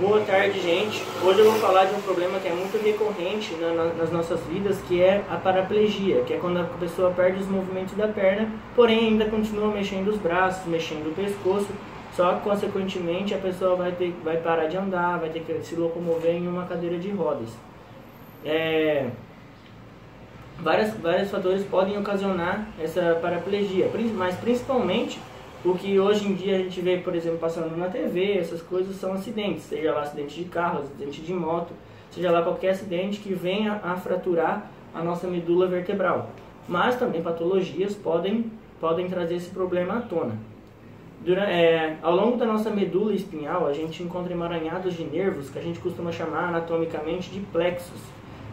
Boa tarde, gente. Hoje eu vou falar de um problema que é muito recorrente nas nossas vidas, que é a paraplegia, que é quando a pessoa perde os movimentos da perna, porém ainda continua mexendo os braços, mexendo o pescoço, só que consequentemente a pessoa vai parar de andar, vai ter que se locomover em uma cadeira de rodas. Vários fatores podem ocasionar essa paraplegia, mas principalmente o que hoje em dia a gente vê, por exemplo, passando na TV, essas coisas são acidentes, seja lá acidente de carro, acidente de moto, seja lá qualquer acidente que venha a fraturar a nossa medula vertebral. Mas também patologias podem trazer esse problema à tona. Ao longo da nossa medula espinhal, a gente encontra emaranhados de nervos que a gente costuma chamar anatomicamente de plexos.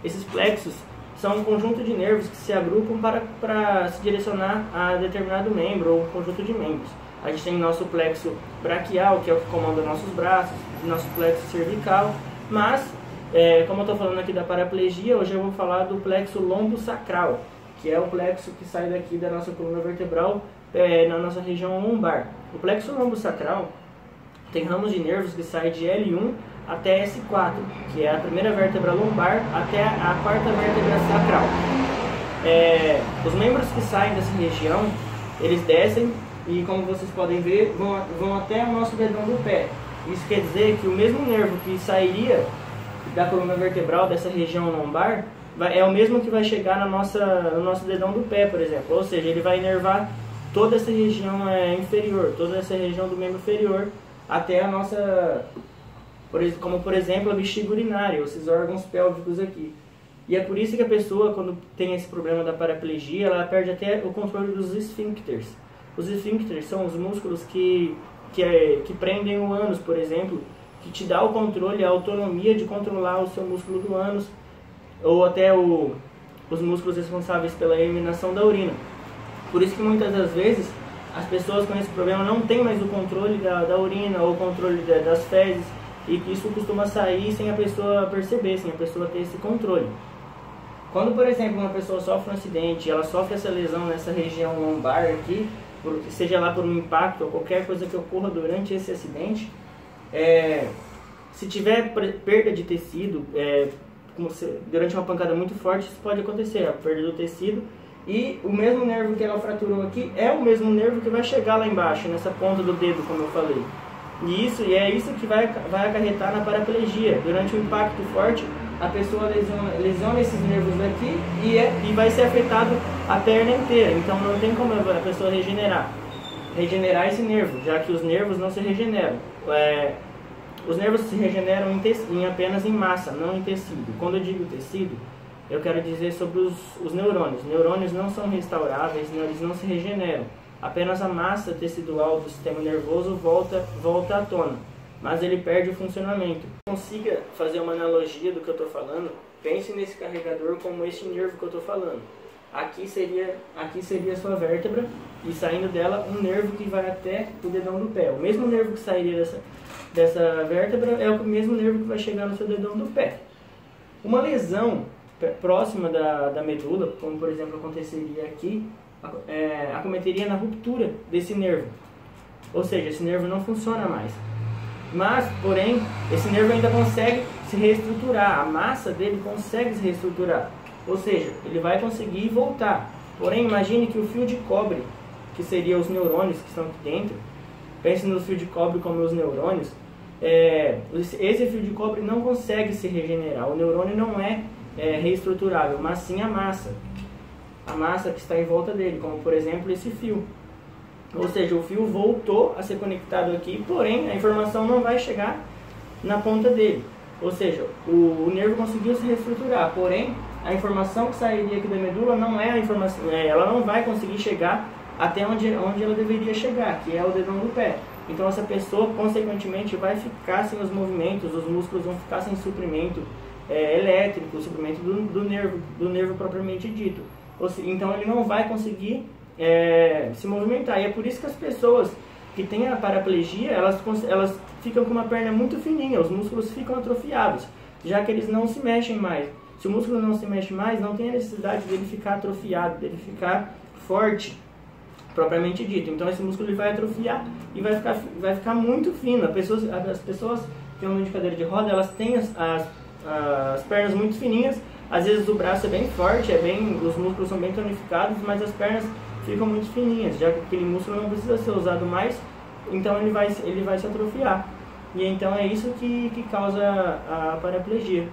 Esses plexos são um conjunto de nervos que se agrupam para se direcionar a determinado membro ou um conjunto de membros. A gente tem nosso plexo braquial, que é o que comanda nossos braços, nosso plexo cervical, mas, como eu estou falando aqui da paraplegia, hoje eu vou falar do plexo lombosacral, que é o plexo que sai daqui da nossa coluna vertebral, na nossa região lombar. O plexo lombosacral tem ramos de nervos que saem de L1 até S4, que é a primeira vértebra lombar até a quarta vértebra sacral. Os membros que saem dessa região, eles descem e, como vocês podem ver, vão até o nosso dedão do pé. Isso quer dizer que o mesmo nervo que sairia da coluna vertebral dessa região lombar é o mesmo que vai chegar no nosso dedão do pé, por exemplo. Ou seja, ele vai inervar toda essa região inferior, toda essa região do membro inferior até a nossa, como por exemplo a bexiga urinária, esses órgãos pélvicos aqui. E é por isso que a pessoa, quando tem esse problema da paraplegia, ela perde até o controle dos esfíncteres. Os esfíncteres são os músculos que prendem o ânus, por exemplo, que te dá o controle, a autonomia de controlar o seu músculo do ânus, ou até os músculos responsáveis pela eliminação da urina. Por isso que muitas das vezes as pessoas com esse problema não têm mais o controle da urina ou o controle das fezes, e que isso costuma sair sem a pessoa perceber, sem a pessoa ter esse controle. Quando, por exemplo, uma pessoa sofre um acidente, ela sofre essa lesão nessa região lombar aqui, seja lá por um impacto ou qualquer coisa que ocorra durante esse acidente, se tiver perda de tecido, durante uma pancada muito forte, isso pode acontecer, a perda do tecido, e o mesmo nervo que ela fraturou aqui é o mesmo nervo que vai chegar lá embaixo, nessa ponta do dedo, como eu falei. E é isso que vai acarretar na paraplegia. Durante um impacto forte, a pessoa lesiona esses nervos daqui e vai ser afetado a perna inteira. Então não tem como a pessoa regenerar esse nervo, já que os nervos não se regeneram. Os nervos se regeneram apenas em massa, não em tecido. Quando eu digo tecido, eu quero dizer sobre os neurônios. Neurônios não são restauráveis, eles não se regeneram. Apenas a massa tecidual do sistema nervoso volta à tona, mas ele perde o funcionamento. Consiga fazer uma analogia do que eu estou falando, pense nesse carregador como esse nervo que eu estou falando. Aqui seria a sua vértebra, e saindo dela um nervo que vai até o dedão do pé. O mesmo nervo que sairia dessa vértebra é o mesmo nervo que vai chegar no seu dedão do pé. Uma lesão próxima da medula, como por exemplo aconteceria aqui, acometeria na ruptura desse nervo. Ou seja, esse nervo não funciona mais. Mas, porém, esse nervo ainda consegue se reestruturar, a massa dele consegue se reestruturar. Ou seja, ele vai conseguir voltar. Porém, imagine que o fio de cobre, que seria os neurônios que estão aqui dentro, pense no fio de cobre como os neurônios, esse fio de cobre não consegue se regenerar. O neurônio não é reestruturável, mas sim a massa que está em volta dele, como por exemplo esse fio. Ou seja, o fio voltou a ser conectado aqui, porém a informação não vai chegar na ponta dele. Ou seja, o nervo conseguiu se reestruturar, porém a informação que sairia aqui da medula não é a informação, ela não vai conseguir chegar até onde ela deveria chegar, que é o dedão do pé. Então essa pessoa consequentemente vai ficar sem os movimentos, os músculos vão ficar sem suprimento elétrico, suprimento do nervo propriamente dito. Então ele não vai conseguir se movimentar. E é por isso que as pessoas que têm a paraplegia, elas ficam com uma perna muito fininha, os músculos ficam atrofiados, já que eles não se mexem mais. Se o músculo não se mexe mais, não tem a necessidade dele ficar atrofiado, dele ficar forte, propriamente dito. Então esse músculo ele vai atrofiar e vai ficar muito fino. As pessoas que andam de cadeira de roda, elas têm as pernas muito fininhas, às vezes o braço é bem forte, os músculos são bem tonificados, mas as pernas ficam muito fininhas, já que aquele músculo não precisa ser usado mais, então ele vai se atrofiar. E então é isso que causa a paraplegia.